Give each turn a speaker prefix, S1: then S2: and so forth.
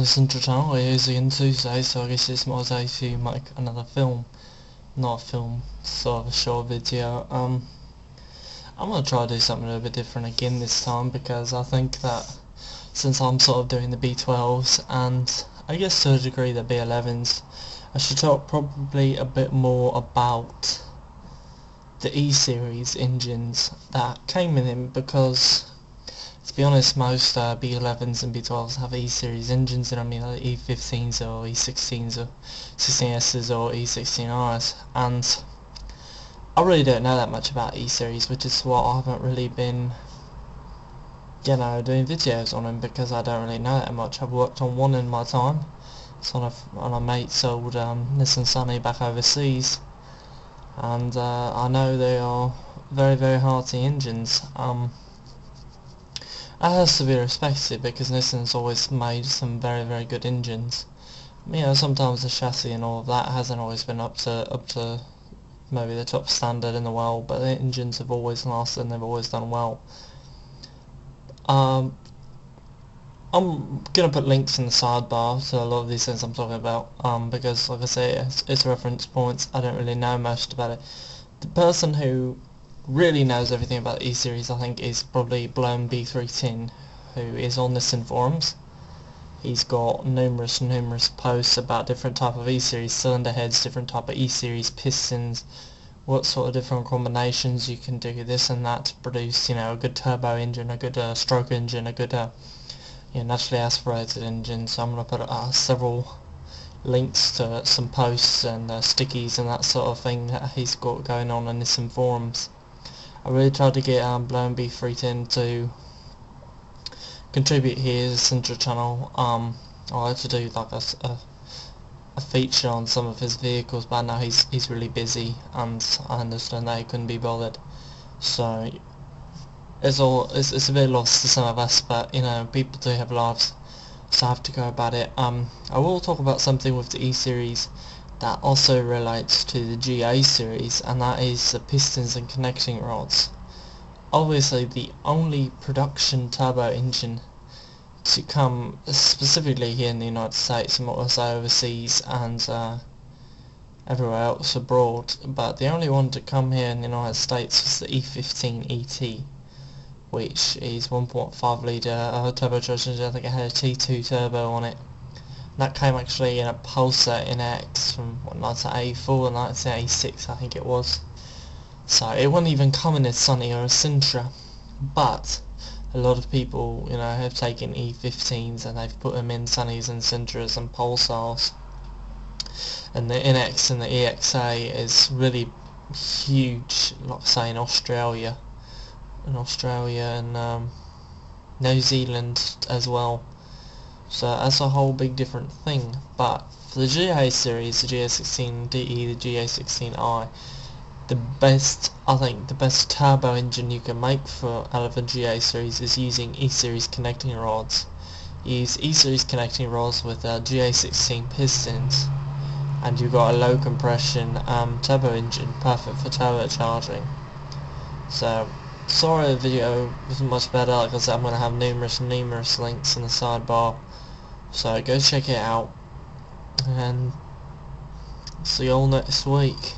S1: Central Channel. It is again Tuesday, so I guess it's my day to make another film. Not a film, sort of a short video. I'm gonna try to do something a little bit different again this time, because I think that since I'm sort of doing the B12s and I guess to a degree the B11s, I should talk probably a bit more about the E-series engines that came in him, because to be honest, most B11s and B12s have E-series engines in them, you know, E15s or E16s or 16Ss or E16Rs, and I really don't know that much about E-series, which is why I haven't really been, you know, doing videos on them, because I don't really know that much. I've worked on one in my time. It's on a mate's old Nissan Sunny back overseas, and I know they are very, very hearty engines. That has to be respected, because Nissan's always made some very, very good engines. You know, sometimes the chassis and all of that hasn't always been up to maybe the top standard in the world, but the engines have always lasted and they've always done well. I'm gonna put links in the sidebar to a lot of these things I'm talking about, because like I say, it's reference points. I don't really know most about it. The person who really knows everything about the E-series, I think, is probably Blown B13, who is on Nissan forums. He's got numerous posts about different type of E-series cylinder heads, different type of E-series pistons, what sort of different combinations you can do, this and that, to produce, you know, a good turbo engine, a good stroke engine, a good you know, naturally aspirated engine. So I'm going to put several links to some posts and stickies and that sort of thing that he's got going on in Nissan forums. I really tried to get Blown B13 to contribute here to the Central Channel. I had to do like a feature on some of his vehicles, but now he's really busy, and I understand that he couldn't be bothered. So it's a bit lost to some of us, but you know, people do have lives, so I have to go about it. I will talk about something with the E-series that also relates to the GA series, and that is the pistons and connecting rods. Obviously the only production turbo engine to come specifically here in the United States, and what I say overseas and everywhere else abroad, but the only one to come here in the United States was the E15 ET, which is 1.5 litre turbocharged engine. I think it had a T2 turbo on it. That came actually in a Pulsar NX from 1984 and 1986, I think it was. So it wouldn't even come in a Sunny or a Sintra, but a lot of people, you know, have taken E15s and they've put them in Sunnies and Sintras and Pulsars. And the NX and the EXA is really huge, like say in Australia and New Zealand as well. So that's a whole big different thing. But for the GA series, the GA16DE, the GA16i, I think the best turbo engine you can make for out of the GA series is using E-series connecting rods. Use E-series connecting rods with GA16 pistons, and you've got a low compression turbo engine, perfect for turbocharging. So sorry the video wasn't much better. Like I said, I'm going to have numerous links in the sidebar, so go check it out, and see you all next week.